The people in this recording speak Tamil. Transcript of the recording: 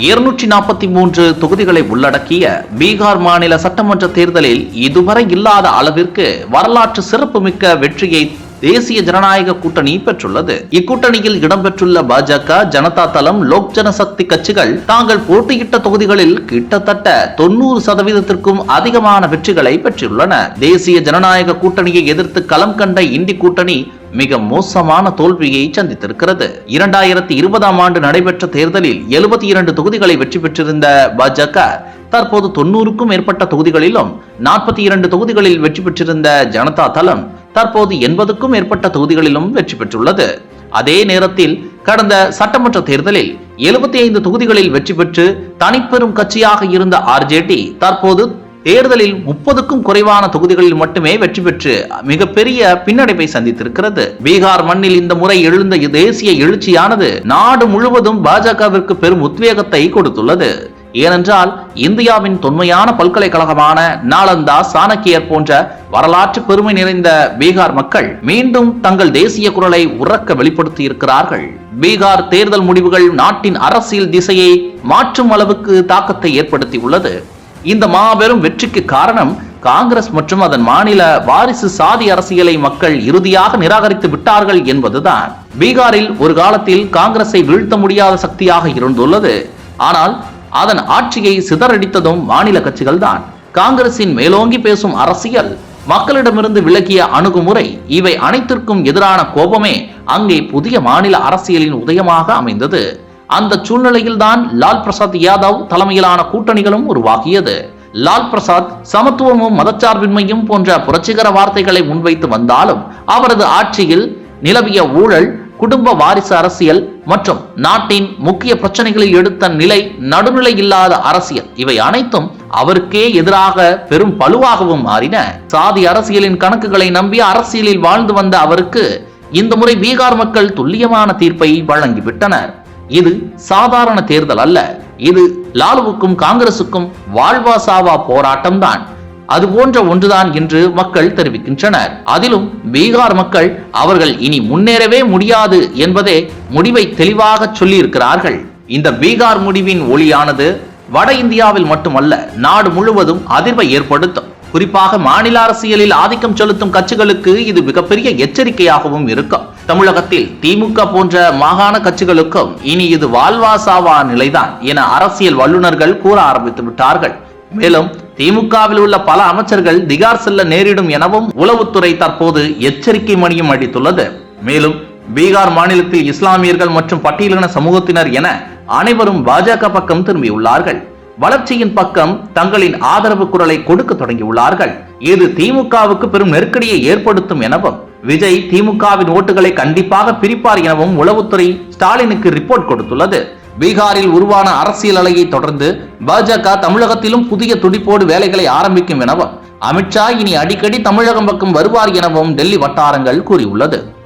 243 தொகுதிகளை உள்ளடக்கிய பீகார் மாநில சட்டமன்ற தேர்தலில் இதுவரை இல்லாத அளவிற்கு வரலாற்று சிறப்புமிக்க வெற்றியை தேசிய ஜனநாயக கூட்டணி பெற்றுள்ளது. இக்கூட்டணியில் இடம்பெற்றுள்ள பாஜக, ஜனதா தளம், லோக் ஜனசக்தி கட்சிகள் தாங்கள் போட்டியிட்ட தொகுதிகளில் கிட்டத்தட்ட 90% அதிகமான வெற்றிகளை பெற்றுள்ளன. தேசிய ஜனநாயக கூட்டணியை எதிர்த்து களம் கண்ட இண்டி கூட்டணி மிக மோசமான தோல்வியை சந்தித்திருக்கிறது. 2020ஆம் ஆண்டு நடைபெற்ற தேர்தலில் 72 தொகுதிகளை வெற்றி பெற்றிருந்த பாஜக தற்போது 90க்கும் மேற்பட்ட தொகுதிகளிலும், 42 தொகுதிகளில் வெற்றி பெற்றிருந்த ஜனதா தளம் தற்போது 80க்கும் மேற்பட்ட தொகுதிகளிலும் வெற்றி பெற்றுள்ளது. அதே நேரத்தில் கடந்த சட்டமன்ற தேர்தலில் 75 தொகுதிகளில் வெற்றி பெற்று தனிப்பெரும் கட்சியாக இருந்த ஆர்ஜேடி தற்போது தேர்தலில் 30க்கும் குறைவான தொகுதிகளில் மட்டுமே வெற்றி பெற்று மிகப்பெரிய பின்னடைவை சந்தித்திருக்கிறது. பீகார் மண்ணில் இந்த முறை எழுந்த தேசிய எழுச்சியானது நாடு முழுவதும் பாஜகவிற்கு பெரும் உத்வேகத்தை கொடுத்துள்ளது. ஏனென்றால் இந்தியாவின் தொன்மையான பல்கலைக்கழகமான நாலந்தா, சாணக்கியர் போன்ற வரலாற்று பெருமை நிறைந்த பீகார் மக்கள் மீண்டும் தங்கள் தேசிய குரலை உறக்க வெளிப்படுத்தி இருக்கிறார்கள். பீகார் தேர்தல் முடிவுகள் நாட்டின் அரசியல் திசையை மாற்றும் அளவுக்கு தாக்கத்தை ஏற்படுத்தி உள்ளது. இந்த மாபெரும் வெற்றிக்கு காரணம் காங்கிரஸ் மற்றும் அதன் மாநில வாரிசு சாதி அரசியலை மக்கள் இறுதியாக நிராகரித்து விட்டார்கள் என்பதுதான். பீகாரில் ஒரு காலத்தில் காங்கிரஸை வீழ்த்த முடியாத சக்தியாக இருந்துள்ளது. ஆனால் அதன் ஆட்சியை சிதறடித்ததும் மாநில கட்சிகள் தான். காங்கிரசின் மேலோங்கி பேசும் அரசியல், மக்களிடமிருந்து விலகிய அணுகுமுறை, இவை அனைத்திற்கும் எதிரான கோபமே அங்கே புதிய மாநில அரசியலின் உதயமாக அமைந்தது. அந்த சூழ்நிலையில் தான் லால் பிரசாத் யாதவ் தலைமையிலான கூட்டணிகளும் உருவாகியது. லால் பிரசாத் சமத்துவமும் மதச்சார்பின்மையும் போன்ற புரட்சிகர வார்த்தைகளை முன்வைத்து வந்தாலும் அவரது ஆட்சியில் நிலவிய ஊழல், குடும்ப வாரிசு அரசியல் மற்றும் நாட்டின் முக்கிய பிரச்சனைகளில் எடுத்த நிலை, நடுநிலை இல்லாத அரசியல், இவை அனைத்தும் அவருக்கே எதிராக பெரும் பழுவாகவும் மாறின. சாதி அரசியலின் கணக்குகளை நம்பி அரசியலில் வாழ்ந்து வந்த அவருக்கு இந்த முறை பீகார் மக்கள் துல்லியமான தீர்ப்பை வழங்கிவிட்டனர். இது சாதாரண தேர்தல் அல்ல, இது லாலுவுக்கும் காங்கிரசுக்கும் வாழ்வா சாவா போராட்டம் தான். அது போன்ற ஒன்றுதான் என்று மக்கள் தெரிவிக்கின்றனர். அதிலும் பீகார் மக்கள் அவர்கள் இனி முன்னேறவே முடியாது என்பதே முடிவை தெளிவாக சொல்லி இருக்கிறார்கள். இந்த பீகார் முடிவின் ஒளியானது வட இந்தியாவில் மட்டுமல்ல, நாடு முழுவதும் அதிர்வை ஏற்படுத்தும். குறிப்பாக மாநில அரசியலில் ஆதிக்கம் செலுத்தும் கட்சிகளுக்கு இது மிகப்பெரிய எச்சரிக்கையாகவும் இருக்கும். தமிழகத்தில் திமுக போன்ற மாகாண கட்சிகளுக்கும் இனி இது வாழ்வா சாவா நிலைதான் என அரசியல் வல்லுநர்கள் கூற ஆரம்பித்து விட்டார்கள். மேலும் திமுகவில் உள்ள பல அமைச்சர்கள் திகார் செல்ல நேரிடும் எனவும் உளவுத்துறை தற்போது எச்சரிக்கை மணியும் அடித்துள்ளது. மேலும் பீகார் மாநிலத்தில் இஸ்லாமியர்கள் மற்றும் பட்டியலின சமூகத்தினர் என அனைவரும் பாஜக பக்கம் திரும்பியுள்ளார்கள். வளர்ச்சியின் பக்கம் தங்களின் ஆதரவு குரலை கொடுக்க தொடங்கியுள்ளார்கள். இது திமுகவுக்கு பெரும் நெருக்கடியை ஏற்படுத்தும் எனவும், விஜய் திமுகவின் ஓட்டுகளை கண்டிப்பாக பிரிப்பார் எனவும் உளவுத்துறை ஸ்டாலினுக்கு ரிப்போர்ட் கொடுத்துள்ளது. பீகாரில் உருவான அரசியல் அலையை தொடர்ந்து பாஜக தமிழகத்திலும் புதிய துடிப்போடு வேலைகளை ஆரம்பிக்கும் எனவும், அமித்ஷா இனி அடிக்கடி தமிழகம் பக்கம் வருவார் எனவும் டெல்லி வட்டாரங்கள் கூறியுள்ளது.